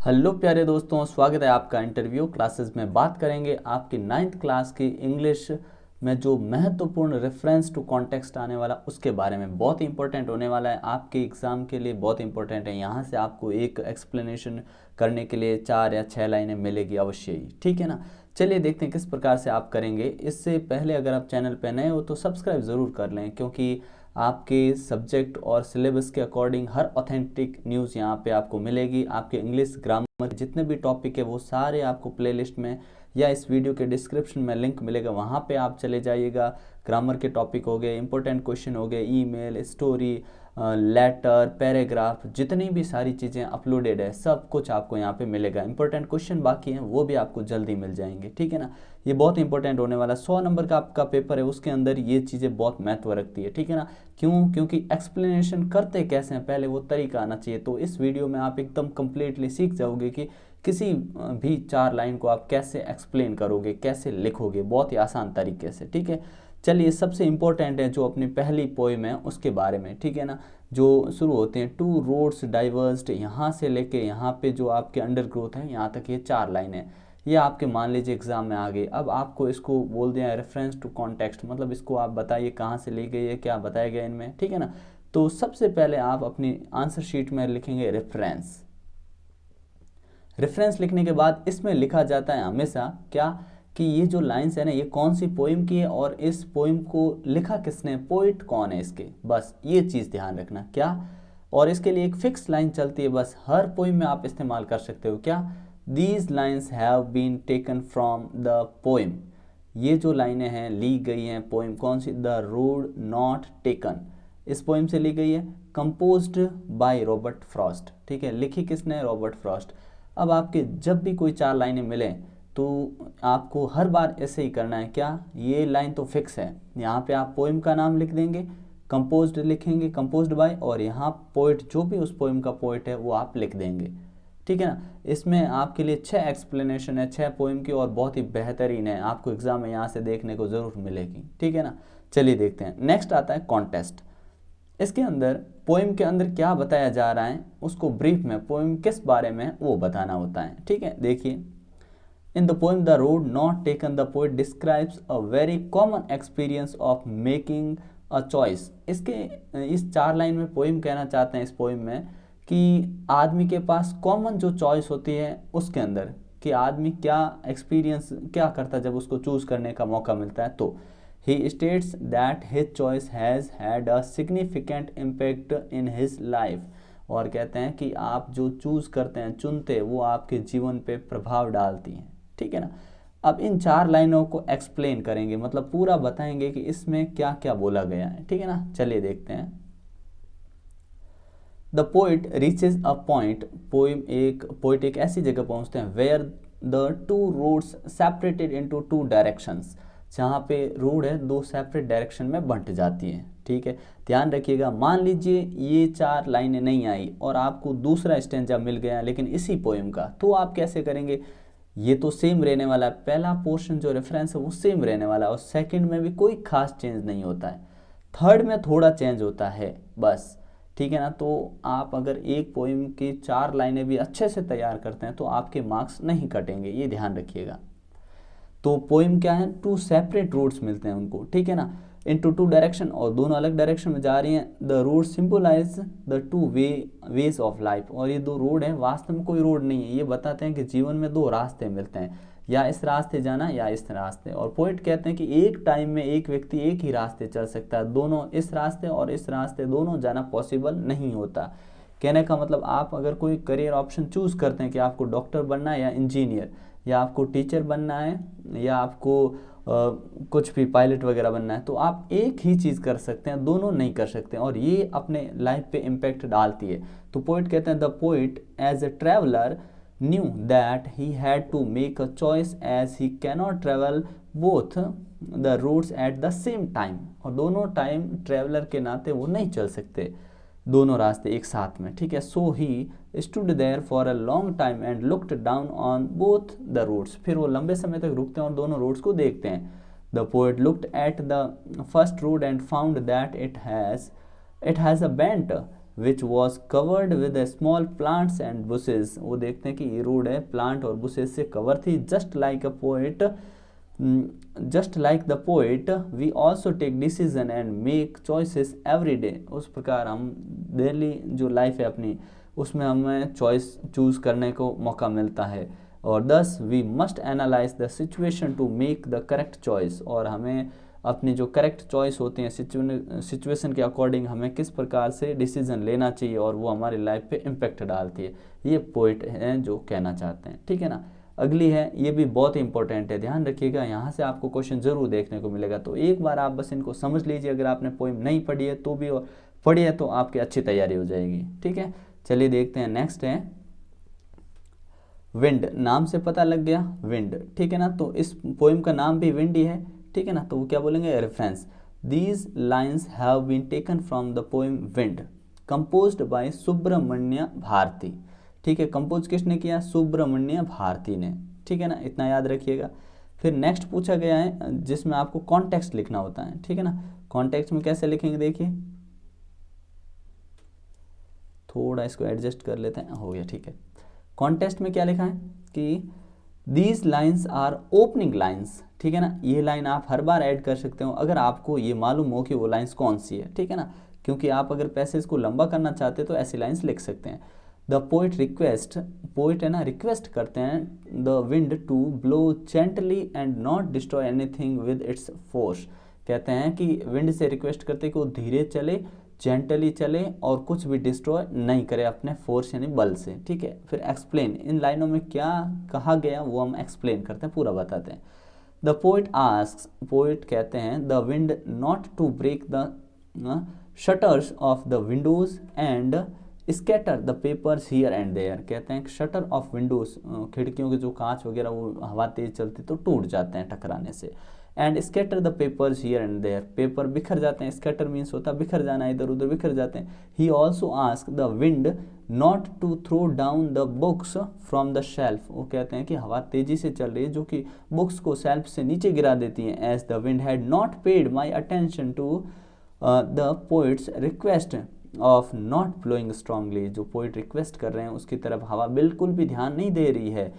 Hello प्यारे दोस्तों, स्वागत है आपका इंटरव्यू क्लासेस में। बात करेंगे आपकी 9th क्लास की इंग्लिश में जो महत्वपूर्ण रेफरेंस टू कॉन्टेक्स्ट आने वाला उसके बारे में। बहुत ही इंपॉर्टेंट होने वाला है आपके एग्ज़ाम के लिए, बहुत इंपॉर्टेंट है। यहाँ से आपको एक एक्सप्लेनेशन करने के लिए 4 या 6 लाइनें मिलेगी अवश्य ही, ठीक है ना। चलिए देखते हैं किस प्रकार से आप करेंगे। इससे पहले अगर आप चैनल पर नए हो तो सब्सक्राइब ज़रूर कर लें, क्योंकि आपके सब्जेक्ट और सिलेबस के अकॉर्डिंग हर ऑथेंटिक न्यूज़ यहाँ पे आपको मिलेगी। आपके इंग्लिश ग्रामर जितने भी टॉपिक है वो सारे आपको प्लेलिस्ट में या इस वीडियो के डिस्क्रिप्शन में लिंक मिलेगा, वहाँ पे आप चले जाइएगा। ग्रामर के टॉपिक हो गए, इंपॉर्टेंट क्वेश्चन हो गए, ईमेल, स्टोरी, लेटर, पैराग्राफ, जितनी भी सारी चीज़ें अपलोडेड है सब कुछ आपको यहाँ पे मिलेगा। इंपॉर्टेंट क्वेश्चन बाकी हैं वो भी आपको जल्दी मिल जाएंगे, ठीक है ना। ये बहुत इंपॉर्टेंट होने वाला 100 नंबर का आपका पेपर है, उसके अंदर ये चीज़ें बहुत महत्व रखती है, ठीक है ना। क्यों? क्योंकि एक्सप्लेनेशन करते कैसे हैं पहले वो तरीका आना चाहिए। तो इस वीडियो में आप एकदम कंप्लीटली सीख जाओगे कि किसी भी 4 लाइन को आप कैसे एक्सप्लेन करोगे, कैसे लिखोगे, बहुत ही आसान तरीके से, ठीक है। चलिए सबसे इम्पोर्टेंट है जो अपनी पहली पोएम है उसके बारे में, ठीक है ना। जो शुरू होते हैं, टू रोड्स डाइवर्स्ड, यहाँ से लेके यहाँ पे जो आपके अंडर ग्रोथ है यहाँ तक ये 4 लाइनें, ये आपके मान लीजिए एग्जाम में आ गई। अब आपको इसको बोल दिया रेफरेंस टू कॉन्टेक्स्ट, मतलब इसको आप बताइए कहाँ से ली गई है, क्या बताया गया इनमें, ठीक है ना। तो सबसे पहले आप अपनी आंसर शीट में लिखेंगे रेफरेंस। रेफरेंस लिखने के बाद इसमें लिखा जाता है हमेशा क्या, कि ये जो लाइंस है ना ये कौन सी पोइम की है और इस पोइम को लिखा किसने, पोइट कौन है इसके, बस ये चीज़ ध्यान रखना क्या। और इसके लिए एक फिक्स लाइन चलती है, बस हर पोइम में आप इस्तेमाल कर सकते हो क्या, these lines have been taken from the poem. ये जो लाइनें हैं ली गई हैं पोइम कौन सी, द रोड नॉट टेकन, इस पोइम से ली गई है। कंपोज्ड बाय रॉबर्ट फ्रॉस्ट, ठीक है, लिखी किसने, रॉबर्ट फ्रॉस्ट। अब आपके जब भी कोई 4 लाइनें मिले तो आपको हर बार ऐसे ही करना है क्या, ये लाइन तो फिक्स है, यहाँ पे आप पोइम का नाम लिख देंगे, कंपोज्ड लिखेंगे, कंपोज्ड बाय, और यहाँ पोइट जो भी उस पोइम का पोइट है वो आप लिख देंगे, ठीक है ना। इसमें आपके लिए 6 एक्सप्लेनेशन है 6 पोइम की और बहुत ही बेहतरीन है, आपको एग्जाम में यहाँ से देखने को ज़रूर मिलेगी, ठीक है ना। चलिए देखते हैं। नेक्स्ट आता है कॉन्टेस्ट। इसके अंदर पोइम के अंदर क्या बताया जा रहा है उसको ब्रीफ में, पोइम किस बारे में वो बताना होता है, ठीक है। देखिए, इन the poem the road not taken the poet describes a very common experience of making a choice. इसके इस 4 लाइन में पोइम कहना चाहते हैं इस पोइम में कि आदमी के पास कॉमन जो चॉइस होती है उसके अंदर कि आदमी क्या एक्सपीरियंस क्या करता है जब उसको चूज करने का मौका मिलता है। तो he states that his choice has had a significant impact in his life, और कहते हैं कि आप जो चूज करते हैं, चुनते हैं, वो आपके जीवन पे प्रभाव डालती हैं, ठीक है ना। अब इन 4 लाइनों को एक्सप्लेन करेंगे, मतलब पूरा बताएंगे कि इसमें क्या क्या बोला गया है, ठीक है ना। चलिए देखते हैं। The poet reaches a point, poet एक ऐसी जगह पहुंचते हैं where the two roads separated into 2 directions, जहाँ पे रोड है 2 सेपरेट डायरेक्शन में बंट जाती है, ठीक है। ध्यान रखिएगा, मान लीजिए ये 4 लाइनें नहीं आई और आपको दूसरा स्टेंजा मिल गया लेकिन इसी पोएम का, तो आप कैसे करेंगे, ये तो सेम रहने वाला है, पहला पोर्शन जो रेफरेंस है वो सेम रहने वाला है और सेकंड में भी कोई खास चेंज नहीं होता है, थर्ड में थोड़ा चेंज होता है बस, ठीक है ना। तो आप अगर एक पोएम की 4 लाइनें भी अच्छे से तैयार करते हैं तो आपके मार्क्स नहीं कटेंगे, ये ध्यान रखिएगा। तो पोइम क्या है, 2 सेपरेट रोड्स मिलते हैं उनको, ठीक है ना, इनटू 2 डायरेक्शन, और दोनों अलग डायरेक्शन में जा रही हैं। The road symbolise the 2 ways of life, और ये 2 रोड है वास्तव में कोई रोड नहीं है, ये बताते हैं कि जीवन में 2 रास्ते मिलते हैं, या इस रास्ते जाना या इस रास्ते। और पोइट कहते हैं कि एक टाइम में एक व्यक्ति एक ही रास्ते चल सकता है, दोनों इस रास्ते और इस रास्ते दोनों जाना पॉसिबल नहीं होता। कहने का मतलब आप अगर कोई करियर ऑप्शन चूज करते हैं कि आपको डॉक्टर बनना है या इंजीनियर, या आपको टीचर बनना है, या आपको कुछ भी पायलट वगैरह बनना है, तो आप एक ही चीज़ कर सकते हैं, दोनों नहीं कर सकते हैं, और ये अपने लाइफ पे इम्पैक्ट डालती है। तो पोइट कहते हैं the poet as a traveller knew that he had to make a choice as he cannot travel both the roads at the same time, और दोनों टाइम ट्रैवलर के नाते वो नहीं चल सकते दोनों रास्ते एक साथ में, ठीक है। So he stood there for a long time and looked down on both the roads, फिर वो लंबे समय तक रुकते हैं और दोनों रोड्स को देखते हैं। The poet looked at the first road and found that it has a bent which was covered with small plants and bushes. वो देखते हैं कि ये रोड है प्लांट और बुशेस से कवर थी। Just like the poet we also take decision and make choices every day. उस प्रकार हम डेली जो लाइफ है अपनी, उसमें हमें चॉइस चूज़ करने को मौका मिलता है। और thus we must analyse the situation to make the correct choice. और हमें अपनी जो करेक्ट चॉइस होती हैं सिचुएशन के अकॉर्डिंग हमें किस प्रकार से डिसीजन लेना चाहिए और वो हमारी लाइफ पे इम्पेक्ट डालती है। ये पोइट हैं जो कहना चाहते हैं, ठीक है ना। अगली है, ये भी बहुत ही इंपॉर्टेंट है, ध्यान रखिएगा, यहाँ से आपको क्वेश्चन जरूर देखने को मिलेगा। तो एक बार आप बस इनको समझ लीजिए, अगर आपने पोइम नहीं पढ़ी है तो भी पढ़ी है तो आपकी अच्छी तैयारी हो जाएगी, ठीक है। चलिए देखते हैं, नेक्स्ट है विंड। नाम से पता लग गया विंड, ठीक है ना। तो इस पोइम का नाम भी विंड ही है, ठीक है ना। तो वो क्या बोलेंगे, reference. These lines have been taken from the poem wind composed by Subramania Bharati, ठीक है। कंपोज किसने किया, सुब्रमण्य भारती ने, ठीक है ना, इतना याद रखिएगा। फिर नेक्स्ट पूछा गया है जिसमें आपको कॉन्टेक्स्ट लिखना होता है, ठीक है ना। कॉन्टेक्स्ट में कैसे लिखेंगे, देखिए थोड़ा इसको एडजस्ट कर लेते हैं, हो गया, ठीक है। कॉन्टेक्स्ट में क्या लिखा है कि these lines are opening lines, ठीक है ना। ये लाइन आप हर बार ऐड कर सकते हो अगर आपको ये मालूम हो कि वो लाइन्स कौन सी है, ठीक है ना। क्योंकि आप अगर पैसेज को लंबा करना चाहते तो ऐसी लाइन्स लिख सकते हैं। द पोइट रिक्वेस्ट, पोइट है ना, रिक्वेस्ट करते हैं the wind to blow gently and not destroy anything with its force. कहते हैं कि विंड से रिक्वेस्ट करते हैं कि वो धीरे चले, जेंटली चले और कुछ भी डिस्ट्रॉय नहीं करे अपने फोर्स यानी बल से, ठीक है। फिर एक्सप्लेन, इन लाइनों में क्या कहा गया वो हम एक्सप्लेन करते हैं, पूरा बताते हैं। द पोइट आस्क्स, पोइट कहते हैं the wind not to break the shutters of the windows and scatter the papers here and there. कहते हैं शटर ऑफ विंडोज, खिड़कियों के जो कांच वगैरह वो हवा तेज चलती तो टूट जाते हैं टकराने से। And scatter the papers here and there, paper बिखर जाते हैं। स्कैटर मीन्स होता है बिखर जाना, इधर उधर बिखर जाते हैं। He also ask the wind not to throw down the books from the shelf. वो कहते हैं कि हवा तेजी से चल रही है जो कि बुक्स को शेल्फ से नीचे गिरा देती हैं। As the wind had not paid my attention to the poet's request of not blowing strongly. जो पोइट रिक्वेस्ट कर रहे हैं उसकी तरफ हवा बिल्कुल भी ध्यान नहीं दे रही है।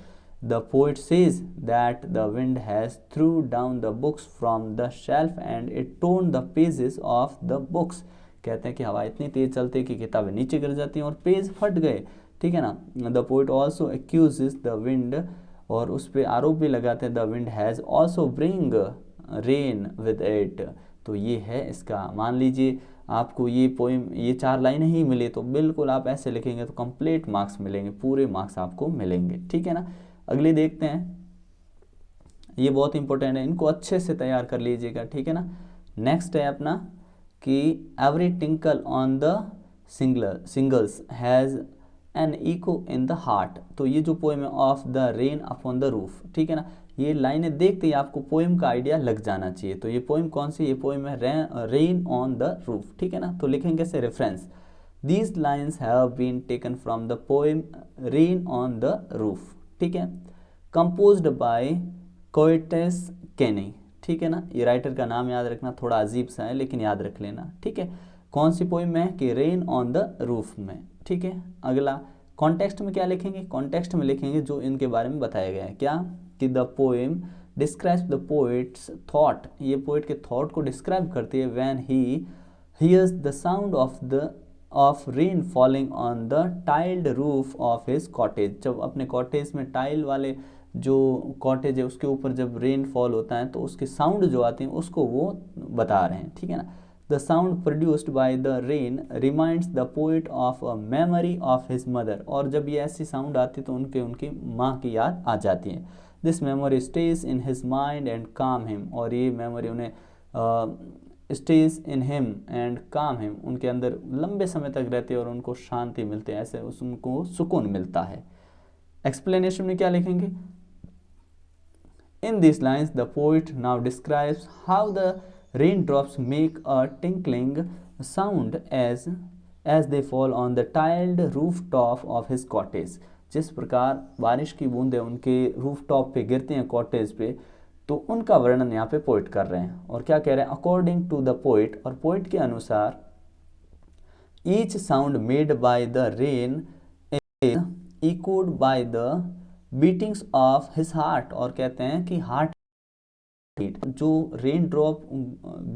The poet says that the wind has through down the books from the shelf and it torn the pages of the books. कहते हैं कि हवा इतनी तेज चलती है कि किताबें नीचे गिर जाती हैं और पेज फट गए, ठीक है ना। The poet also accuses the wind, और उस पर आरोप भी लगाते हैं the wind has also bring rain with it. तो ये है इसका, मान लीजिए आपको ये पोइम ये 4 लाइनें ही मिली तो बिल्कुल आप ऐसे लिखेंगे तो कंप्लीट मार्क्स मिलेंगे, पूरे मार्क्स आपको मिलेंगे, ठीक है ना। अगली देखते हैं, ये बहुत इंपॉर्टेंट है, इनको अच्छे से तैयार कर लीजिएगा, ठीक है ना। नेक्स्ट है अपना कि every tinkle on the singles has an echo in the heart. तो ये जो पोएम है of the rain upon the roof, ठीक है ना। ये लाइनें देखते ही आपको पोएम का आइडिया लग जाना चाहिए। तो ये पोएम कौन सी, ये पोएम है रेन ऑन द रूफ, ठीक है ना। तो लिखेंगे कैसे, reference. These lines have been taken from the poem rain on the roof, ठीक है। कंपोज्ड बाय कोएटस केनी, ठीक है ना। ये राइटर का नाम याद रखना थोड़ा अजीब सा है लेकिन याद रख लेना, ठीक है। कौन सी पोइम है कि रेन ऑन द रूफ में, ठीक है। अगला कॉन्टेक्स्ट में क्या लिखेंगे, कॉन्टेक्स्ट में लिखेंगे जो इनके बारे में बताया गया है, क्या कि the poem describes the poets thought. ये पोएट के थॉट को डिस्क्राइब करती है। When he hears the sound of rain falling on the tiled roof of his cottage. जब अपने कॉटेज में टाइल वाले जो कॉटेज है उसके ऊपर जब रेन फॉल होता है तो उसके साउंड जो आते हैं उसको वो बता रहे हैं, ठीक है ना। The sound produced by the rain reminds the poet of a memory of his mother. और जब ये ऐसी साउंड आती है तो उनकी माँ की याद आ जाती है। This memory stage in his mind and काम हिम। और ये मेमोरी उन्हें स्टेज इन हिम एंड काम हिम, उनके अंदर लंबे समय तक रहती है और उनको शांति मिलती है, ऐसे उनको सुकून मिलता है। एक्सप्लेनेशन में क्या लिखेंगे, in this lines the poet now describes how the raindrops make a tinkling sound as they fall on the tiled rooftop of his cottage। जिस प्रकार बारिश की बूंदें उनके रूफटॉप पे गिरती हैं कॉटेज पे, तो उनका वर्णन यहाँ पे पोइट कर रहे हैं। और क्या कह रहे हैं, अकॉर्डिंग टू द पोइट, और पोइट के अनुसार each sound made by the rain is echoed by the beatings of his heart. और कहते हैं कि हार्ट जो रेन ड्रॉप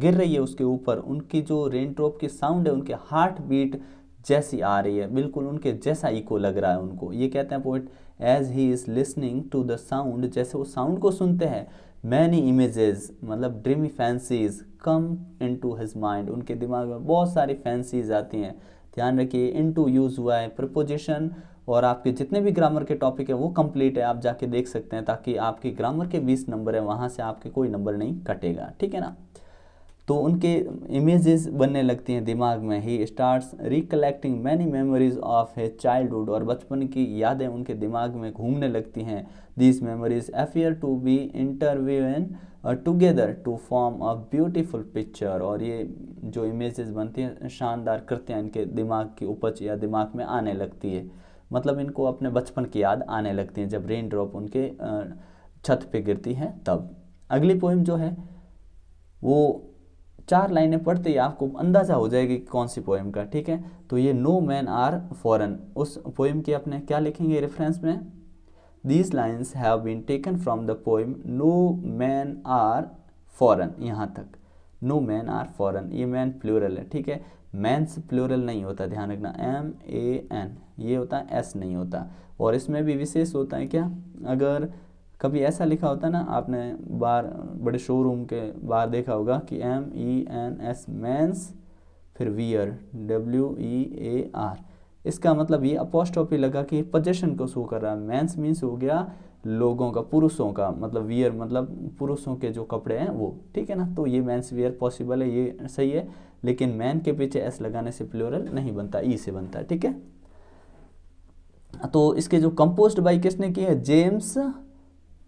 गिर रही है उसके ऊपर, उनकी जो रेन ड्रॉप की साउंड है उनके हार्ट बीट जैसी आ रही है, बिल्कुल उनके जैसा इको लग रहा है उनको। ये कहते हैं poet, as he is listening to the sound, जैसे वो साउंड को सुनते हैं, मैनी इमेजेस मतलब dreamy fancies come into his mind, उनके दिमाग में बहुत सारी फैंसीज आती हैं। ध्यान रखिए इनटू यूज हुआ है प्रपोजिशन, और आपके जितने भी ग्रामर के टॉपिक है वो कंप्लीट है, आप जाके देख सकते हैं, ताकि आपके ग्रामर के 20 नंबर है वहाँ से आपके कोई नंबर नहीं कटेगा, ठीक है ना। तो उनके इमेजेस बनने लगती हैं दिमाग में। He starts recollecting many memories of his childhood, और बचपन की यादें उनके दिमाग में घूमने लगती हैं। These memories appear to be interwoven together to form a beautiful picture, और ये जो इमेजेस बनती हैं शानदार कृतियाँ इनके दिमाग की उपज या दिमाग में आने लगती है, मतलब इनको अपने बचपन की याद आने लगती है जब रेन ड्रॉप उनके छत पे गिरती है तब। अगली पोइम जो है वो 4 लाइनें पढ़ते ही आपको अंदाज़ा हो जाएगी कौन सी पोइम का, ठीक है। तो ये नो मैन आर फॉरेन, उस पोइम की अपने क्या लिखेंगे रेफरेंस में, these lines have been taken from the poem no man are foreign, यहाँ तक नो मैन आर फॉरेन, ये मैन प्लूरल है, ठीक है। मैंस प्लूरल नहीं होता, ध्यान रखना, MAN ये होता है, S नहीं होता। और इसमें भी विशेष होता है क्या, अगर कभी ऐसा लिखा होता है ना, आपने बाहर बड़े शोरूम के बाहर देखा होगा कि MENS मैंस, फिर वियर WEAR, इसका मतलब ये अपोस्ट्रोफी लगा कि पोजेशन को शो कर रहा है। मैंस मीन्स हो गया लोगों का, पुरुषों का, मतलब वियर मतलब पुरुषों के जो कपड़े हैं वो, ठीक है ना। तो ये मैंस वियर पॉसिबल है, ये सही है, लेकिन मैन के पीछे एस लगाने से प्लूरल नहीं बनता, ई से बनता है, ठीक है। तो इसके जो कंपोज्ड बाई किसने की है, जेम्स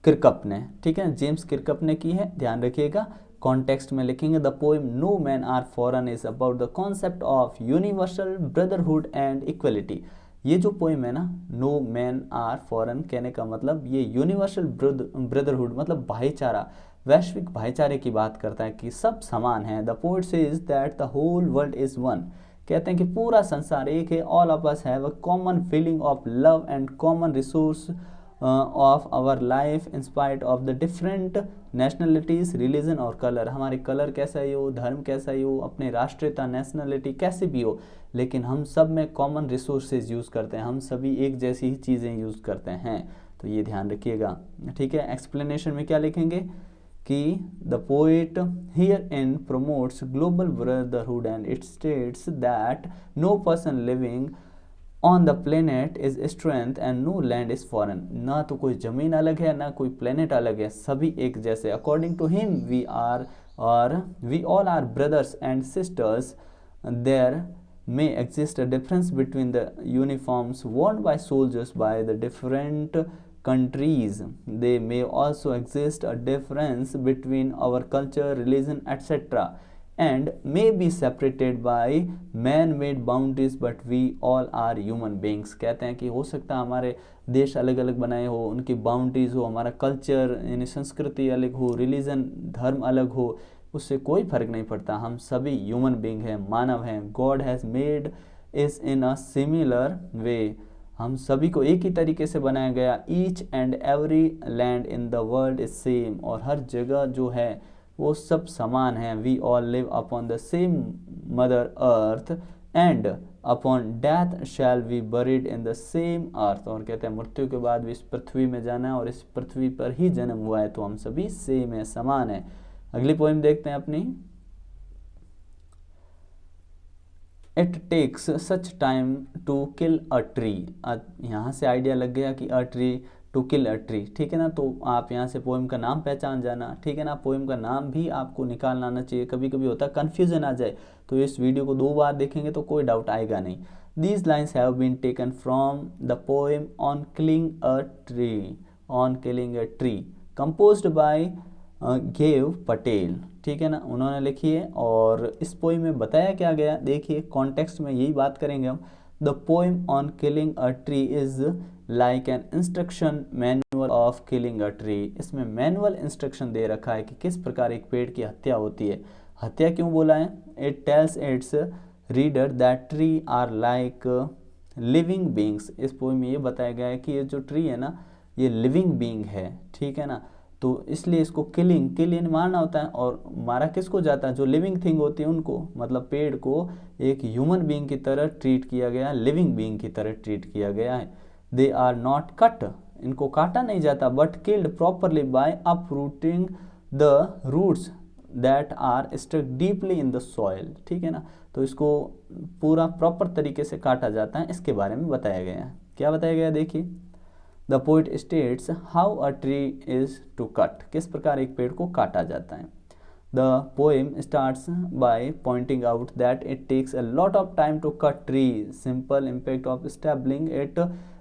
किरकप ने, ठीक है, जेम्स किरकप ने की है, ध्यान रखिएगा। कॉन्टेक्स्ट में लिखेंगे the poem no man are foreign is about the concept of universal brotherhood and equality. ये जो पोएम है ना, नो मैन आर फॉरेन, कहने का मतलब ये यूनिवर्सल ब्रदरहुड मतलब भाईचारा, वैश्विक भाईचारे की बात करता है कि सब समान है। The poet says that the whole world is one, कहते हैं कि पूरा संसार एक है। All of us have a common feeling of love and common resource of our life in spite of the different nationalities, religion और colour. हमारे colour कैसा ही हो, धर्म कैसा ही हो, अपने राष्ट्रीयता, नेशनलिटी कैसी भी हो, लेकिन हम सब में कॉमन रिसोर्सेज यूज़ करते हैं, हम सभी एक जैसी ही चीज़ें यूज़ करते हैं। तो ये ध्यान रखिएगा, ठीक है। एक्सप्लेनेशन में क्या लिखेंगे कि the poet here in promotes global brotherhood and it states that no person living on the planet is strength and no land is foreign. ना तो कोई ज़मीन अलग है ना कोई प्लेनेट अलग है, सभी एक जैसे। According to him we all are brothers and sisters, there may exist a difference between the uniforms worn by soldiers by the different countries. They may also exist a difference between our culture, religion, etc. and may be separated by man-made boundaries, but we all are human beings। कहते हैं कि हो सकता है हमारे देश अलग अलग बनाए हो, उनकी बाउंड्रीज हो, हमारा कल्चर यानी संस्कृति अलग हो, रिलीजन धर्म अलग हो, उससे कोई फर्क नहीं पड़ता, हम सभी ह्यूमन बींग हैं, मानव हैं। गॉड हैज़ मेड इस इन अ सिमिलर वे, हम सभी को एक ही तरीके से बनाया गया। Each and every land in the world is same, और हर जगह जो है वो सब समान है। We all live upon the same mother earth and upon death shall we buried in the same earth, और कहते हैं मृत्यु के बाद भी इस पृथ्वी में जाना है और इस पृथ्वी पर ही जन्म हुआ है, तो हम सभी सेम है, समान है। अगली पोइम देखते हैं अपनी। It takes such time to kill a tree, यहाँ से आइडिया लग गया कि a tree to kill a tree, ठीक है ना। तो आप यहाँ से पोइम का नाम पहचान जाना, ठीक है ना। पोइम का नाम भी आपको निकालना आना चाहिए, कभी कभी होता है कन्फ्यूजन आ जाए, तो इस वीडियो को 2 बार देखेंगे तो कोई डाउट आएगा नहीं। These lines have been taken from the poem on killing a tree, on killing a tree, composed by Gieve Patel, ठीक है ना, उन्होंने लिखी है। और इस पोइम में बताया क्या गया, देखिए कॉन्टेक्स्ट में यही बात करेंगे हम। The poem on killing a tree is like an instruction manual of killing a tree, इसमें मैनुअल इंस्ट्रक्शन दे रखा है कि किस प्रकार एक पेड़ की हत्या होती है। हत्या क्यों बोला है, it tells its reader that tree are like living beings. इस पोएम में ये बताया गया है कि ये जो ट्री है ना ये लिविंग बींग है, ठीक है ना, तो इसलिए इसको किल यानी मारना होता है, और मारा किसको जाता है, जो लिविंग थिंग होती है उनको, मतलब पेड़ को एक ह्यूमन बींग की तरह ट्रीट किया गया है, लिविंग बींग की तरह ट्रीट किया गया है। दे आर नॉट कट, इनको काटा नहीं जाता, but killed properly by uprooting the roots that are stuck deeply in the soil, ठीक है ना, तो इसको पूरा प्रॉपर तरीके से काटा जाता है, इसके बारे में बताया गया है। क्या बताया गया देखिए, the poet states how a tree is to cut, किस प्रकार एक पेड़ को काटा जाता है। The poem starts by pointing out that it takes a lot of time to cut tree, simple impact of stabbing it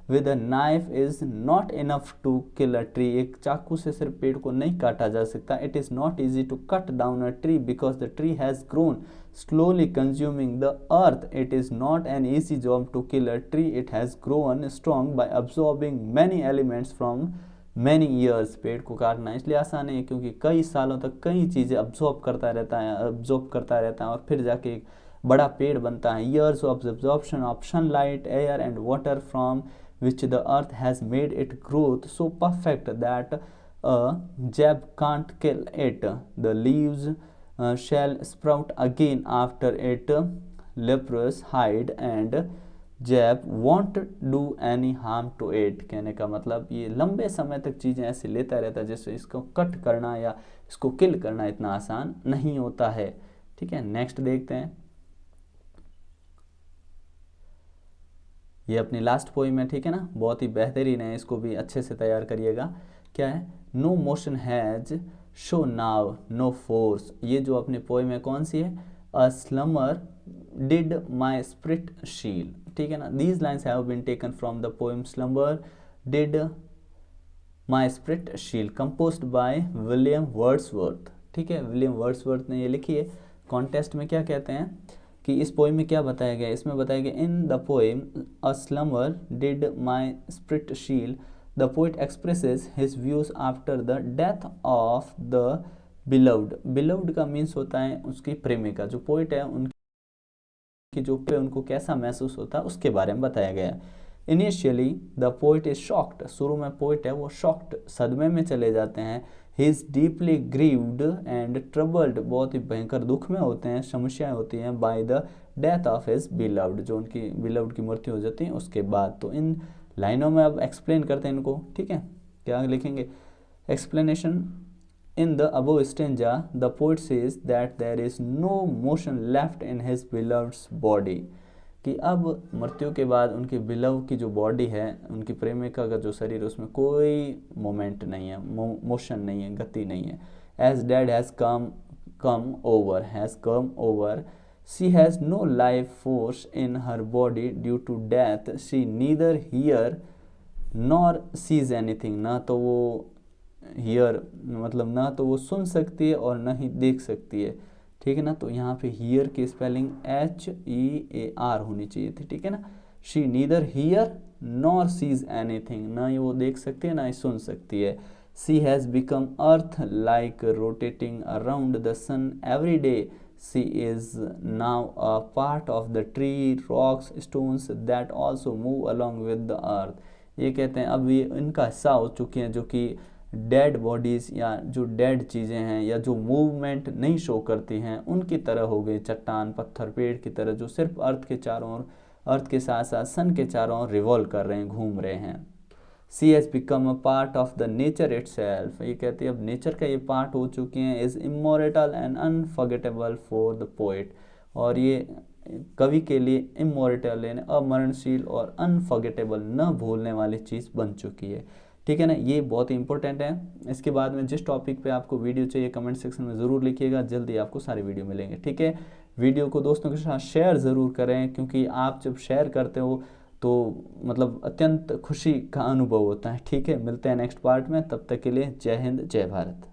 with a knife is not enough to kill a tree, एक चाकू से सिर्फ पेड़ को नहीं काटा जा सकता। It is not easy to cut down a tree because the tree has grown slowly consuming the earth. It is not an easy job to kill a tree. It has grown strong by absorbing many elements from many years. पेड़ को काटना इसलिए आसान है क्योंकि कई सालों तक कई चीज़ें अब्जॉर्ब करता रहता है और फिर जाके एक बड़ा पेड़ बनता है। Years of absorption of sunlight, air and water from which the earth has made it growth so perfect that a jab can't kill it. The leaves shall sprout again after it leprous hide and jab won't do any harm to it। कहने का मतलब ये लंबे समय तक चीज़ें ऐसे लेता रहता है जिससे इसको कट करना या इसको किल करना इतना आसान नहीं होता है, ठीक है। नेक्स्ट देखते हैं, ये अपनी लास्ट पोइम है, ठीक है ना, बहुत ही बेहतरीन है, इसको भी अच्छे से तैयार करिएगा। क्या है, no motion has show now no force, ये जो अपनी पोइम है कौन सी है, अ स्लमर डिड माई स्प्रिट शील, ठीक है ना। These lines have been taken from the poem slumber did my spirit seal composed by William Wordsworth, ठीक है, विलियम वर्ड्सवर्थ ने ये लिखी है। कॉन्टेस्ट में क्या कहते हैं कि इस पोइम में क्या बताया गया, इसमें बताया गया in the poem a slumber did my spirit seal the poet expresses his views after the death of the beloved. Beloved का मीन्स होता है उसकी प्रेमिका, जो पोइट है उनकी जो उनको कैसा महसूस होता है उसके बारे में बताया गया। Initially the poet is shocked, शुरू में पोइट है वो शॉक्ड सदमे में चले जाते हैं। He is deeply grieved and troubled, बहुत ही भयंकर दुख में होते हैं, समस्याएं होती हैं, by the death of his beloved, जो उनकी बिलव्ड की मृत्यु हो जाती है उसके बाद। तो इन लाइनों में अब एक्सप्लेन करते हैं इनको, ठीक है, क्या लिखेंगे, explanation in the above stanza the poet says that there is no motion left in his beloved's body, कि अब मृत्यु के बाद उनकी बिलव की जो बॉडी है, उनकी प्रेमिका का जो शरीर, उसमें कोई मोमेंट नहीं है, मोशन नहीं है, गति नहीं है। As dead has come over she has no life force in her body due to death, she neither hear nor sees anything, ना तो वो हियर मतलब ना तो वो सुन सकती है और ना ही देख सकती है, ठीक है ना। तो यहाँ पे हियर की स्पेलिंग HEAR होनी चाहिए थी, ठीक है ना। She neither hear nor sees anything, ना ही वो देख सकती है ना ही सुन सकती है। She has become earth like rotating around the sun every day, she is now a part of the tree rocks stones that also move along with the earth. ये कहते हैं अब ये इनका हिस्सा हो चुकी हैं, जो कि डेड बॉडीज़ या जो डेड चीज़ें हैं या जो मूवमेंट नहीं शो करती हैं उनकी तरह हो गई, चट्टान पत्थर पेड़ की तरह, जो सिर्फ अर्थ के साथ साथ सन के चारों ओर रिवॉल्व कर रहे हैं, घूम रहे हैं। She has become a part of the nature itself, ये कहती है अब नेचर का ये पार्ट हो चुकी हैं। Is immortal and unforgettable for the poet, और ये कवि के लिए इमोर्टल यानी अमरणशील और अनफॉरगेटेबल न भूलने वाली चीज़ बन चुकी है, ठीक है ना। ये बहुत ही इंपॉर्टेंट है। इसके बाद में जिस टॉपिक पे आपको वीडियो चाहिए कमेंट सेक्शन में ज़रूर लिखिएगा, जल्दी आपको सारे वीडियो मिलेंगे, ठीक है। वीडियो को दोस्तों के साथ शेयर ज़रूर करें, क्योंकि आप जब शेयर करते हो तो मतलब अत्यंत खुशी का अनुभव होता है, ठीक है। मिलते हैं नेक्स्ट पार्ट में, तब तक के लिए जय हिंद जय भारत।